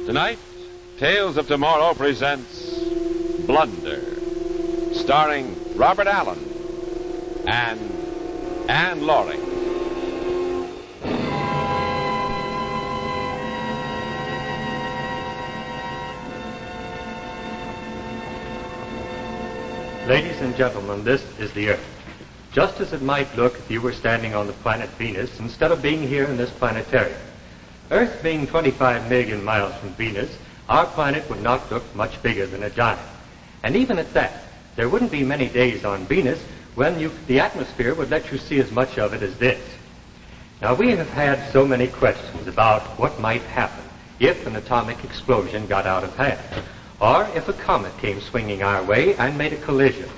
Tonight, Tales of Tomorrow presents Blunder, starring Robert Allen and Anne Laurie. Ladies and gentlemen, this is the Earth. Just as it might look if you were standing on the planet Venus instead of being here in this planetarium. Earth being 25 million miles from Venus, our planet would not look much bigger than a giant. And even at that, there wouldn't be many days on Venus when the atmosphere would let you see as much of it as this. Now, we have had so many questions about what might happen if an atomic explosion got out of hand, or if a comet came swinging our way and made a collision,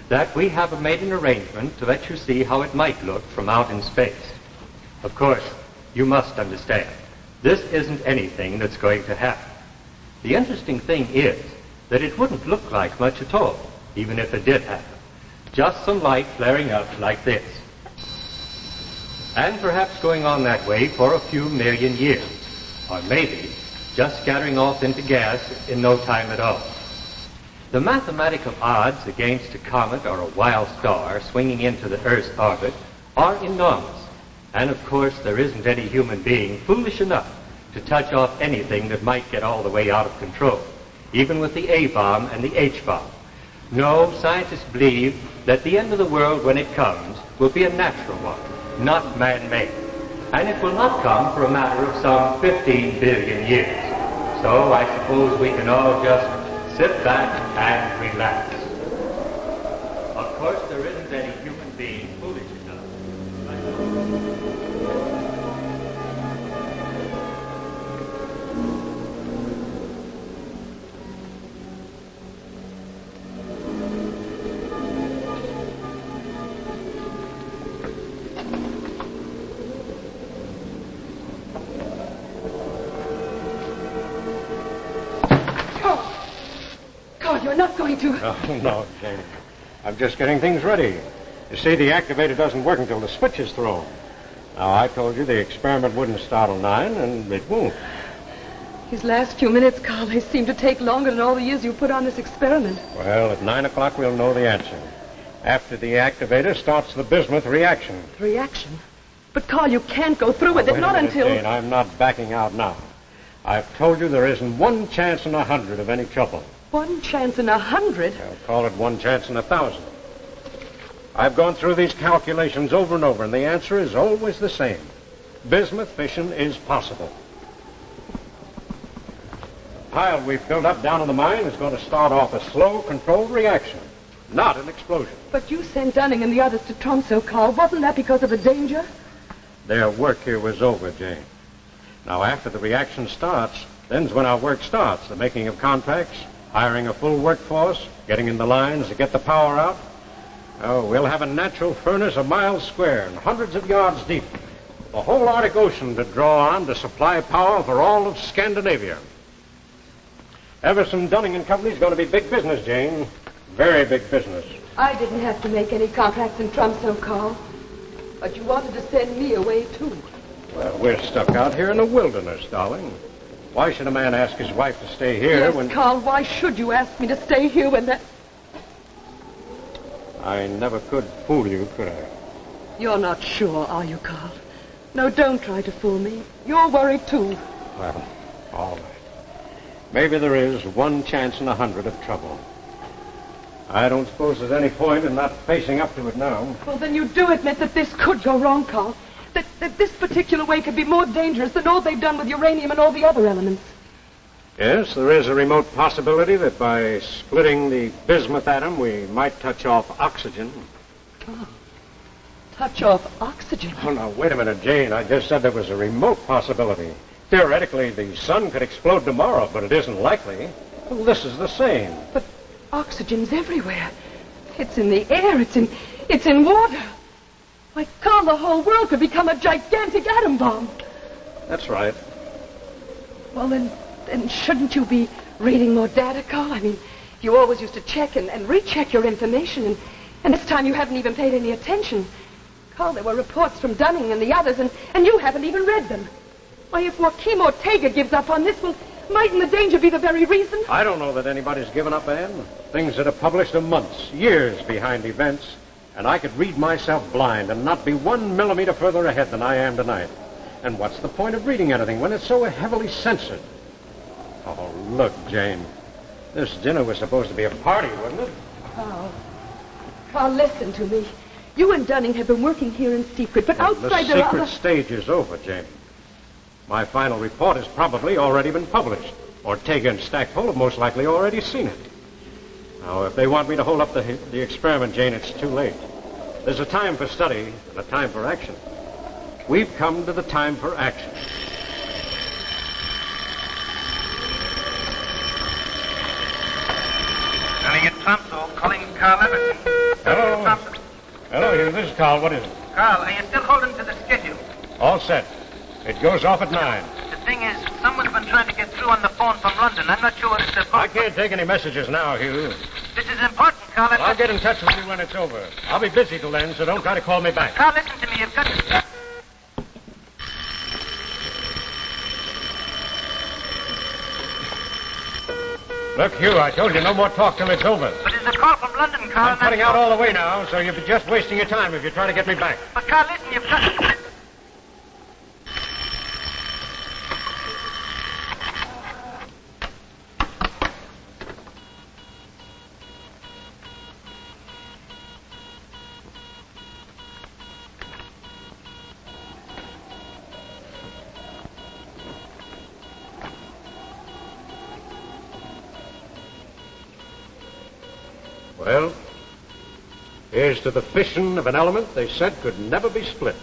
that we have made an arrangement to let you see how it might look from out in space. Of course, you must understand, this isn't anything that's going to happen. The interesting thing is that it wouldn't look like much at all, even if it did happen. Just some light flaring up like this. And perhaps going on that way for a few million years. Or maybe just scattering off into gas in no time at all. The mathematical odds against a comet or a wild star swinging into the Earth's orbit are enormous. And of course, there isn't any human being foolish enough to touch off anything that might get all the way out of control, even with the A-bomb and the H-bomb. No, scientists believe that the end of the world, when it comes, will be a natural one, not man-made. And it will not come for a matter of some 15 billion years. So I suppose we can all just sit back and relax. Of course, there isn't any human being foolish enough. You're not going to... Oh, no, Jane. I'm just getting things ready. You see, the activator doesn't work until the switch is thrown. Now, I told you the experiment wouldn't start till 9, and it won't. These last few minutes, Carl, they seem to take longer than all the years you put on this experiment. Well, at 9 o'clock, we'll know the answer. After the activator starts the bismuth reaction. Reaction? But, Carl, you can't go through with it, not until... Jane, I'm not backing out now. I've told you there isn't one chance in 100 of any trouble. 1 chance in 100? I'll call it 1 chance in 1,000. I've gone through these calculations over and over, and the answer is always the same. Bismuth fission is possible. The pile we've filled up down in the mine is going to start off a slow, controlled reaction, not an explosion. But you sent Dunning and the others to Tromsø, Carl. Wasn't that because of the danger? Their work here was over, Jane. Now, after the reaction starts, then's when our work starts, the making of contracts, hiring a full workforce, getting in the lines to get the power out. Oh, we'll have a natural furnace a mile square and hundreds of yards deep. The whole Arctic Ocean to draw on to supply power for all of Scandinavia. Everson, Dunning and Company's going to be big business, Jane. Very big business. I didn't have to make any contracts in Tromsø, Carl. But you wanted to send me away, too. Well, we're stuck out here in the wilderness, darling. Why should a man ask his wife to stay here yes, when... Carl, why should you ask me to stay here when that... I never could fool you, could I? You're not sure, are you, Carl? No, don't try to fool me. You're worried, too. Well, all right. Maybe there is 1 chance in 100 of trouble. I don't suppose there's any point in not facing up to it now. Well, then you do admit that this could go wrong, Carl. That this particular way could be more dangerous than all they've done with uranium and all the other elements. Yes, there is a remote possibility that by splitting the bismuth atom, we might touch off oxygen. Oh, touch off oxygen? Oh, now, wait a minute, Jane. I just said there was a remote possibility. Theoretically, the sun could explode tomorrow, but it isn't likely. Well, this is the same. But oxygen's everywhere. It's in the air. It's in water. Why, Carl, the whole world could become a gigantic atom bomb. That's right. Well, then shouldn't you be reading more data, Carl? I mean, you always used to check and recheck your information, and this time you haven't even paid any attention. Carl, there were reports from Dunning and the others, and you haven't even read them. Why, if Joaquim Ortega gives up on this, well, Mightn't the danger be the very reason? I don't know that anybody's given up, Anne. Things that are published are months, years behind events, and I could read myself blind and not be 1 millimeter further ahead than I am tonight. And what's the point of reading anything when it's so heavily censored? Oh, look, Jane. This dinner was supposed to be a party, wasn't it? Carl, listen to me. You and Dunning have been working here in secret, but outside the there are secret other... stage is over, Jane. My final report has probably already been published. Ortega and Stackpole have most likely already seen it. Now, if they want me to hold up the experiment, Jane, it's too late. There's a time for study and a time for action. We've come to the time for action. Calling at Tromso, calling Carl Everton. Hello. Hello, Hugh. This is Carl. What is it? Carl, are you still holding to the schedule? All set. It goes off at 9. The thing is, someone's been trying to get through on the phone from London. I'm not sure if they're... I can't take any messages now, Hugh. This is important, Carl. I'll get in touch with you when it's over. I'll be busy till then, so don't try to call me back. Carl, listen to me. You've got to... Look, Hugh, I told you no more talk till it's over. But there's a call from London, Carl. I'm cutting out all the way now, so you'll be just wasting your time if you try to get me back. But, Carl, listen, you've got to... Well, here's to the fission of an element they said could never be split.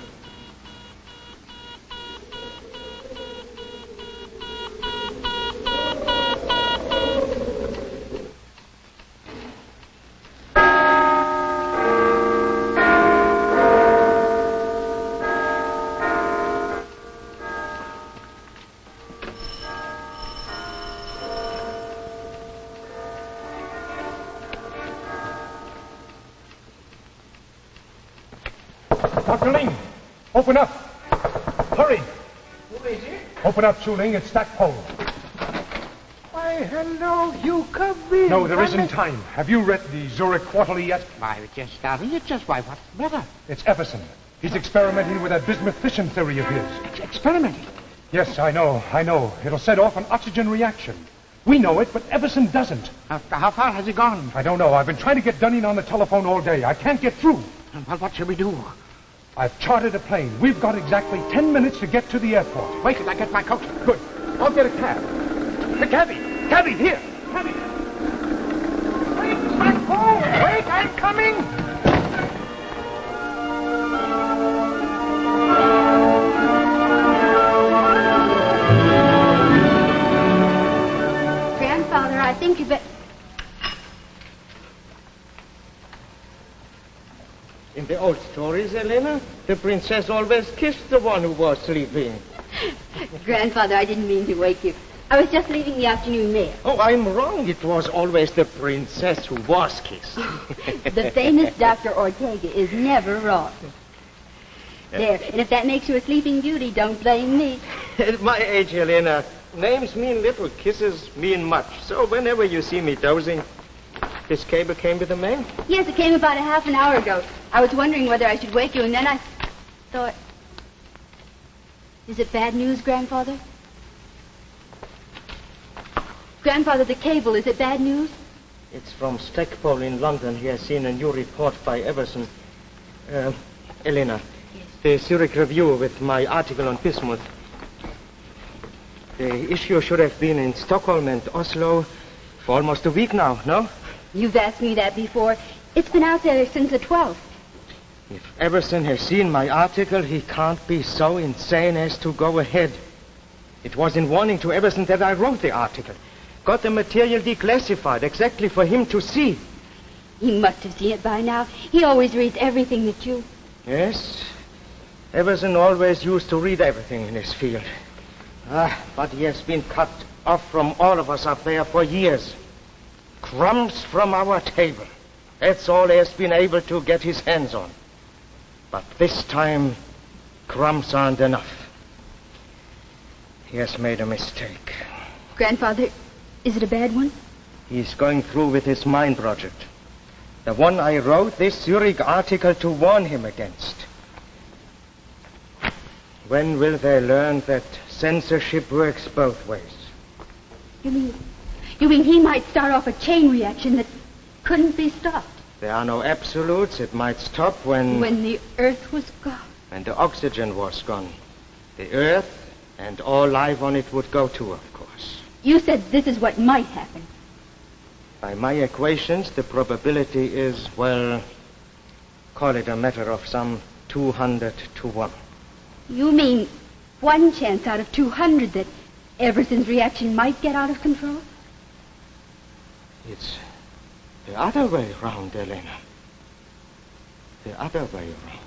Dr. Ling, open up. Hurry. Who is it? Open up, Chu Ling. It's Stackpole. Why, hello, you come in. No, there isn't time. Have you read the Zurich Quarterly yet? Why, we're just starting it. Just why, what's the matter? It's Everson. He's experimenting with that bismuth fission theory of his. Experimenting? Yes, I know. It'll set off an oxygen reaction. We know it, but Everson doesn't. How far has he gone? I don't know. I've been trying to get Dunning on the telephone all day. I can't get through. Well, what shall we do? I've chartered a plane. We've got exactly 10 minutes to get to the airport. Wait till I get my coat. Good. I'll get a cab. The cabby! Cabby, here! Cabby! Wait, Stackpole! Wait, I'm coming! Grandfather, I think you better... In the old stories, Elena, the princess always kissed the one who was sleeping. Grandfather, I didn't mean to wake you. I was just leaving the afternoon mail. Oh, I'm wrong. It was always the princess who was kissed. The famous Dr. Ortega is never wrong. There, and if that makes you a sleeping beauty, don't blame me. At my age, Elena, names mean little, kisses mean much. So whenever you see me dozing, this cable came with the mail? Yes, it came about a half an hour ago. I was wondering whether I should wake you, and then I thought... Is it bad news, Grandfather? Grandfather, the cable, is it bad news? It's from Stackpole in London. He has seen a new report by Everson. Elena, Yes. the Zurich Review with my article on bismuth. The issue should have been in Stockholm and Oslo for almost a week now, no? You've asked me that before. It's been out there since the 12th. If Everson has seen my article, he can't be so insane as to go ahead. It was in warning to Everson that I wrote the article. Got the material declassified exactly for him to see. He must have seen it by now. He always reads everything that you... Yes. Everson always used to read everything in his field. But he has been cut off from all of us up there for years. Crumbs from our table. That's all he has been able to get his hands on. But this time, crumbs aren't enough. He has made a mistake. Grandfather, is it a bad one? He's going through with his mine project. The one I wrote this Zurich article to warn him against. When will they learn that censorship works both ways? You mean he might start off a chain reaction that couldn't be stopped? There are no absolutes. It might stop when the Earth was gone. When the oxygen was gone. The Earth and all life on it would go too, of course. You said this is what might happen. By my equations, the probability is, well, call it a matter of some 200 to 1. You mean one chance out of 200 that Everson's reaction might get out of control? It's the other way round, Elena. The other way round.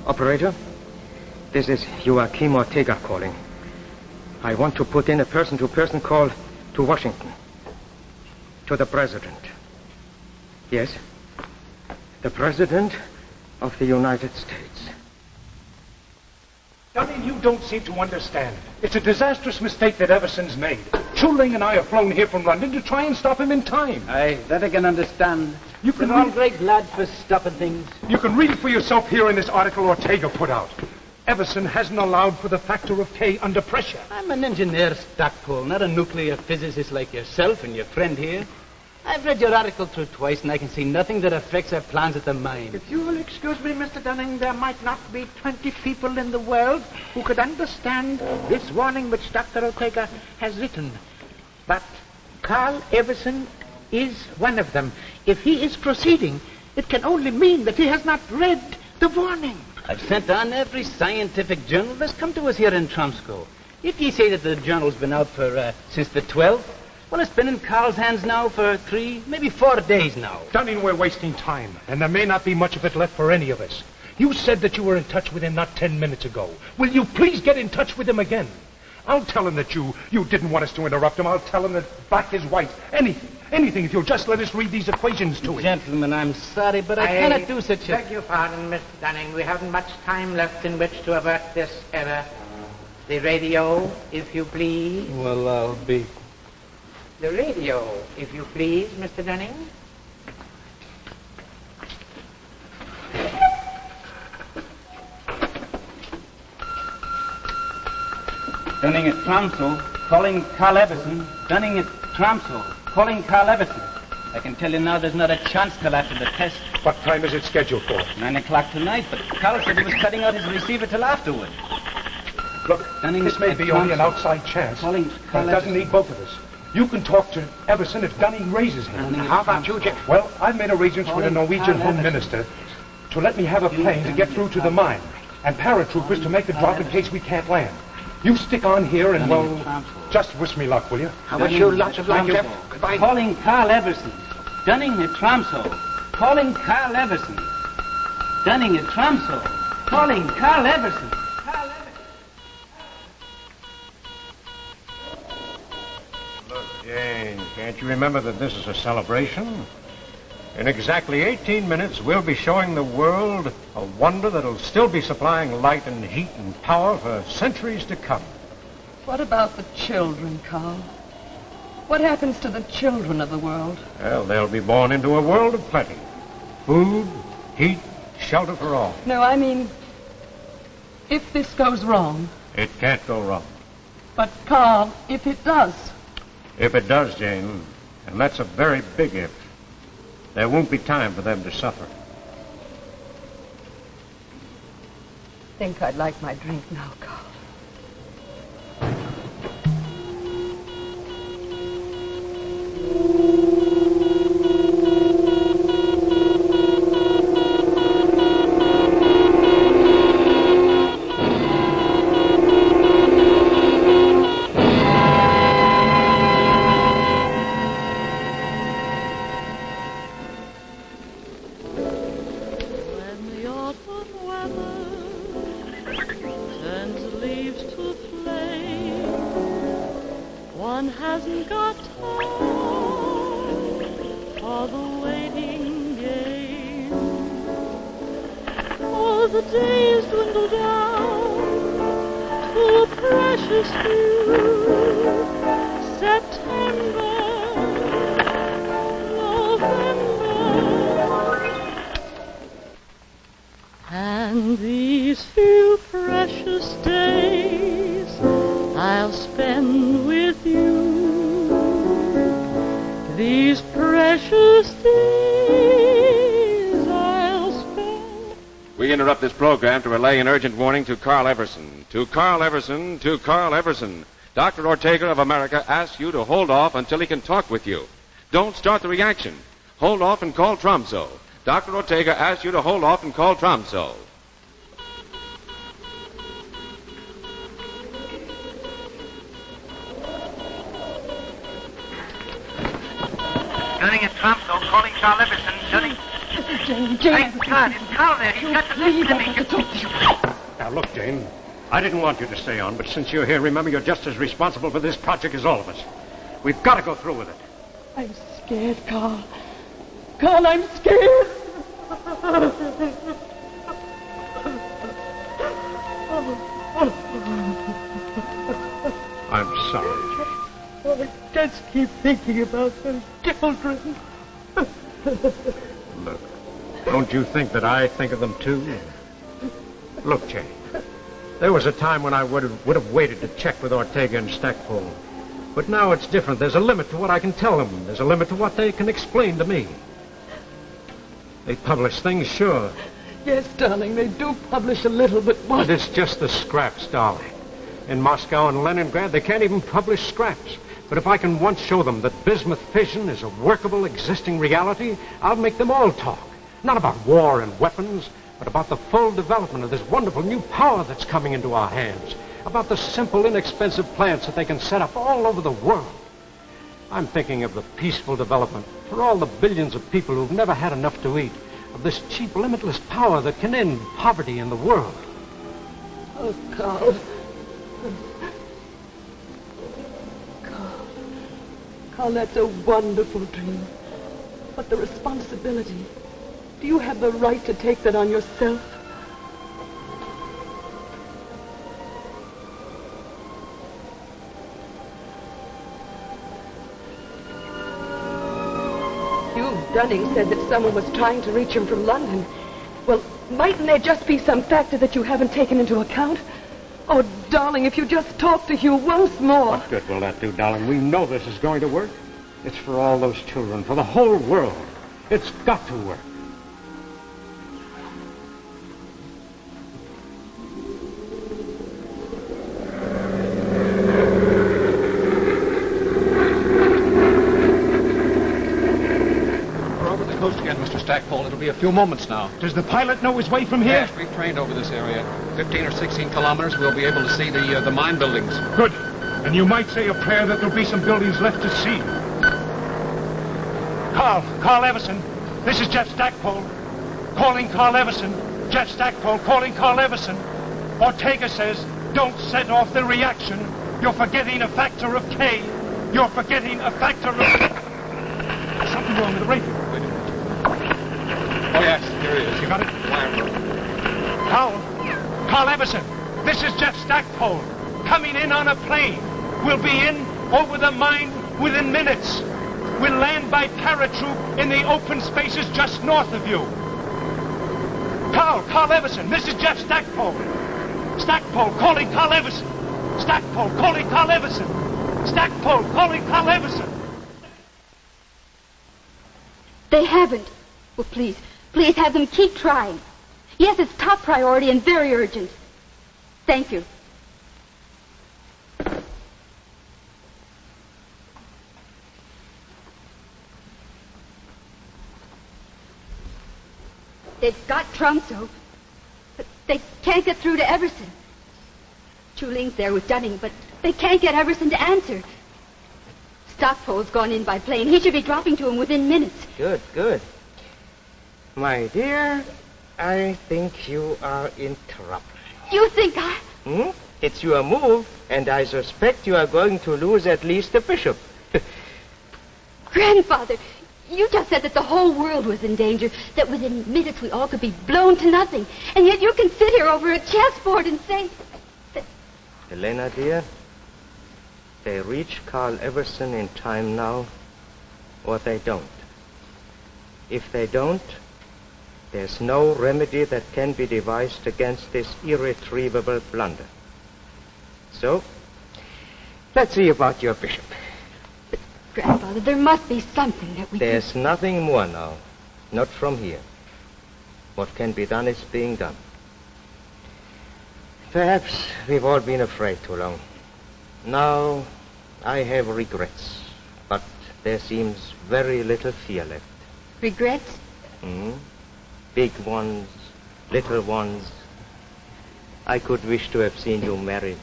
Operator, this is Joachim Ortega calling. I want to put in a person-to-person call to Washington. To the President. Yes? The President of the United States. Dunning, you don't seem to understand. It's a disastrous mistake that Everson's made. Schuling and I have flown here from London to try and stop him in time. Aye, that I can understand. You can They're all great lads for stopping things. You can read it for yourself here in this article Ortega put out. Everson hasn't allowed for the factor of K under pressure. I'm an engineer, Stackpole, not a nuclear physicist like yourself and your friend here. I've read your article through twice, and I can see nothing that affects our plans at the mine. If you will excuse me, Mr. Dunning, there might not be 20 people in the world who could understand this warning which Dr. Ortega has written. But Carl Everson is one of them. If he is proceeding, it can only mean that he has not read the warning. I've sent on every scientific journal that's come to us here in Tromsco. If ye say that the journal's been out for since the 12th, well, it's been in Carl's hands now for 3, maybe 4 days now. Dunning, we're wasting time, and there may not be much of it left for any of us. You said that you were in touch with him not 10 minutes ago. Will you please get in touch with him again? I'll tell him that you didn't want us to interrupt him. I'll tell him that black is white. Anything, if you'll just let us read these equations to him. Gentlemen, I'm sorry, but I cannot do such a... Beg your pardon, Mr. Dunning. We haven't much time left in which to avert this error. The radio, if you please. Well, I'll be... The radio, if you please, Mr. Dunning. Dunning at Tromsø, calling Carl Everson. Dunning at Tromsø, calling Carl Everson. I can tell you now there's not a chance till after the test. What time is it scheduled for? 9 o'clock tonight, but Carl said he was cutting out his receiver till afterward. Look, Dunning this may be only an outside chance, but it doesn't need both of us. You can talk to Everson if Dunning raises him. How about you, Jeff? Well, I've made arrangements with a Norwegian Home Minister to let me have a plane to get through to the mine, and paratroopers to make the drop in case we can't land. You stick on here and, well, just wish me luck, will you? I wish you lots of luck, Jeff. Goodbye. Calling Carl Everson. Dunning at Tromsø. Calling Carl Everson. Dunning at Tromsø. Calling Carl Everson. Carl Everson. Look, Jane, can't you remember that this is a celebration? In exactly 18 minutes, we'll be showing the world a wonder that'll still be supplying light and heat and power for centuries to come. What about the children, Carl? What happens to the children of the world? Well, they'll be born into a world of plenty. Food, heat, shelter for all. No, I mean, if this goes wrong. It can't go wrong. But, Carl, if it does. If it does, Jane, and that's a very big if, there won't be time for them to suffer. Think I'd like my drink now, Carl. When the autumn weather turns the days dwindle down to a precious few. September, November, and these few precious days I'll spend with you. These precious days I'll spend. We interrupt this program to relay an urgent warning to Carl Everson. To Carl Everson, to Carl Everson. Dr. Ortega of America asks you to hold off until he can talk with you. Don't start the reaction. Hold off and call Tromso. Dr. Ortega asks you to hold off and call Tromso. Gunning at Tromso, calling Carl Everson, Gunning. Jane. Hey, Carl, it's Carl there. He's got to listen to me. Now, look, Jane, I didn't want you to stay on, but since you're here, remember you're just as responsible for this project as all of us. We've got to go through with it. I'm scared, Carl. Carl, I'm scared. I'm sorry, Jane. I just keep thinking about those children. Look, don't you think that I think of them, too? Look, Jane, there was a time when I would have waited to check with Ortega and Stackpole. But now it's different. There's a limit to what I can tell them. There's a limit to what they can explain to me. They publish things, sure. Yes, darling, they do publish a little, but what? But it's just the scraps, darling. In Moscow and Leningrad, they can't even publish scraps. But if I can once show them that bismuth fission is a workable, existing reality, I'll make them all talk. Not about war and weapons, but about the full development of this wonderful new power that's coming into our hands. About the simple, inexpensive plants that they can set up all over the world. I'm thinking of the peaceful development for all the billions of people who've never had enough to eat, of this cheap, limitless power that can end poverty in the world. Oh, Carl. Carl, that's a wonderful dream. But the responsibility, do you have the right to take that on yourself? Dunning said that someone was trying to reach him from London. Well, mightn't there just be some factor that you haven't taken into account? Oh, darling, if you just talk to Hugh once more. What good will that do, darling? We know this is going to work. It's for all those children, for the whole world. It's got to work. Stackpole. It'll be a few moments now. Does the pilot know his way from here? Yes, we've trained over this area. 15 or 16 kilometers, we'll be able to see the mine buildings. Good. And you might say a prayer that there'll be some buildings left to see. Carl Everson. This is Jeff Stackpole. Calling Carl Everson. Jeff Stackpole calling Carl Everson. Ortega says, don't set off the reaction. You're forgetting a factor of K. You're forgetting a factor of... There's something wrong with the radio. Oh, yes, here he is. You got it? Carl Everson, this is Jeff Stackpole. Coming in on a plane. We'll be in over the mine within minutes. We'll land by paratroop in the open spaces just north of you. Carl Everson, this is Jeff Stackpole. Stackpole calling Carl Everson. Stackpole calling Carl Everson. Stackpole calling Carl Everson. They haven't. Well, please have them keep trying. Yes, it's top priority and very urgent. Thank you. They've got Tromso, but they can't get through to Everson. Chuling's there with Dunning, but they can't get Everson to answer. Stackpole's gone in by plane. He should be dropping to him within minutes. Good. My dear, I think you are in trouble. You think It's your move, and I suspect you are going to lose at least the bishop. Grandfather, You just said that the whole world was in danger, that within minutes we all could be blown to nothing. And yet you can sit here over a chessboard and say... Elena, dear, they reach Carl Everson in time now, or they don't. If they don't, there's no remedy that can be devised against this irretrievable blunder. So, let's see about your bishop. But, Grandfather, there must be something that we There's nothing more now. Not from here. What can be done is being done. Perhaps we've all been afraid too long. Now, I have regrets, but there seems very little fear left. Regrets? Big ones, little ones. I could wish to have seen you married.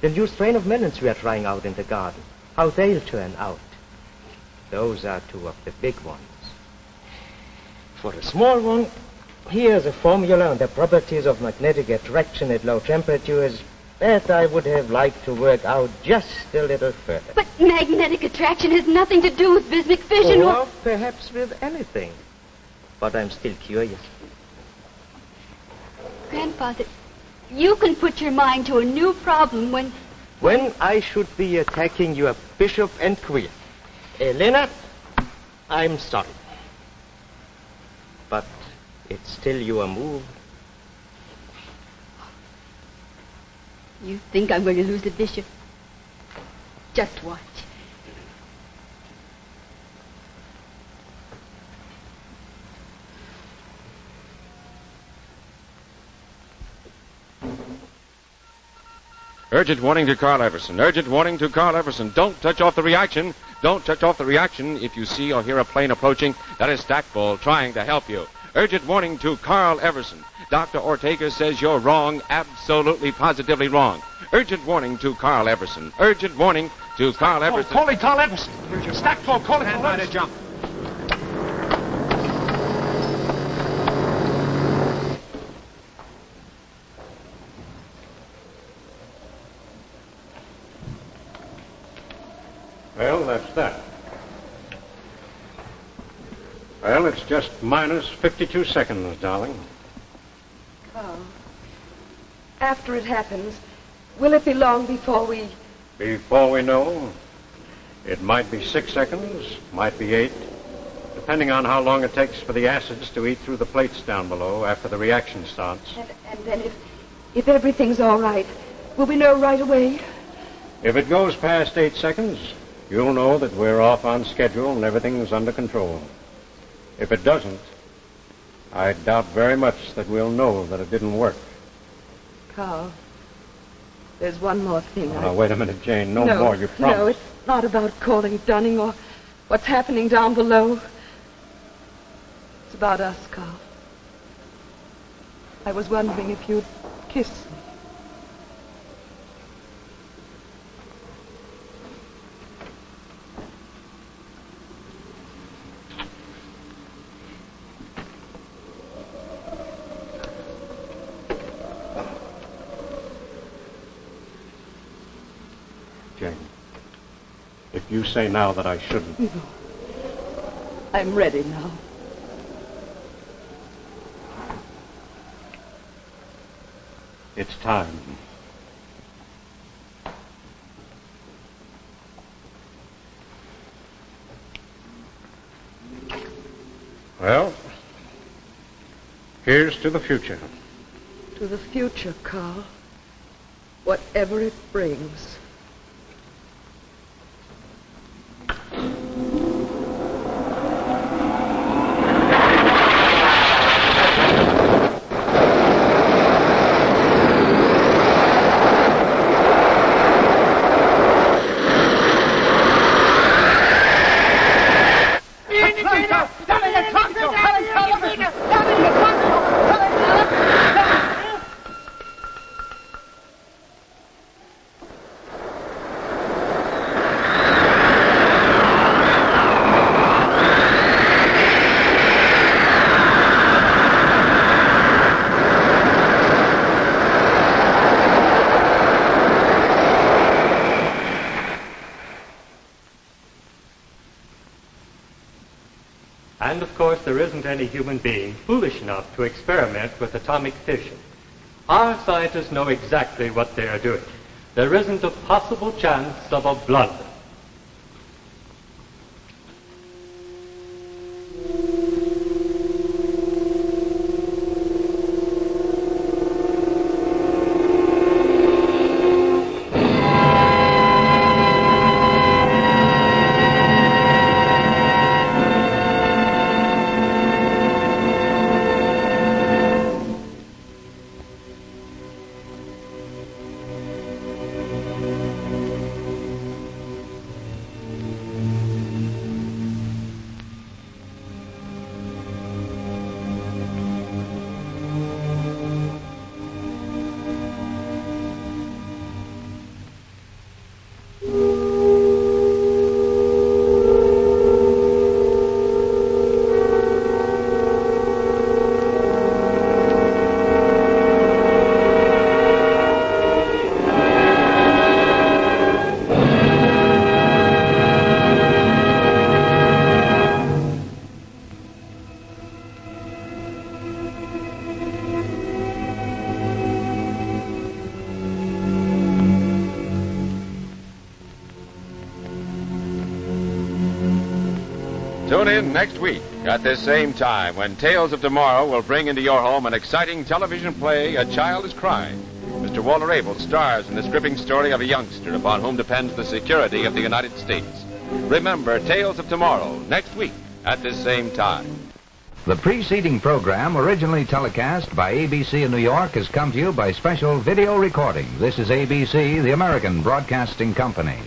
The new strain of melons we are trying out in the garden, how they'll turn out. Those are two of the big ones. For a small one, here's a formula on the properties of magnetic attraction at low temperatures that I would have liked to work out just a little further. But magnetic attraction has nothing to do with bismuth fission or perhaps with anything. But I'm still curious. Grandfather, you can put your mind to a new problem when I should be attacking your bishop and queen. Elena, I'm sorry. But it's still your move. You think I'm going to lose the bishop? Just watch. Urgent warning to Carl Everson. Urgent warning to Carl Everson. Don't touch off the reaction. Don't touch off the reaction if you see or hear a plane approaching that is Stackpole trying to help you. Urgent warning to Carl Everson. Dr. Ortega says you're wrong, absolutely, positively wrong. Urgent warning to Carl Everson. Urgent warning to Carl Everson. Calling Carl Everson. Stackpole, calling Carl Everson. Jump. Well, that's that. Well, it's just minus 52 seconds, darling. Oh. After it happens, will it be long before we... Before we know, it might be 6 seconds, might be 8, depending on how long it takes for the acids to eat through the plates down below after the reaction starts. And then if everything's all right, will we know right away? If it goes past 8 seconds, you'll know that we're off on schedule and everything's under control. If it doesn't, I doubt very much that we'll know that it didn't work. Carl, there's one more thing. Now, wait a minute, Jane. No more, you promise. No, it's not about calling Dunning or what's happening down below. It's about us, Carl. I was wondering if you'd kiss me. Jane, if you say now that I shouldn't... No. I'm ready now. It's time. Well, here's to the future. To the future, Carl. Whatever it brings. And, of course, there isn't any human being foolish enough to experiment with atomic fission. Our scientists know exactly what they are doing. There isn't a possible chance of a blunder. Tune in next week at this same time when Tales of Tomorrow will bring into your home an exciting television play, A Child is Crying. Mr. Walter Abel stars in this gripping story of a youngster upon whom depends the security of the United States. Remember Tales of Tomorrow next week at this same time. The preceding program, originally telecast by ABC in New York, has come to you by special video recording. This is ABC, the American Broadcasting Company.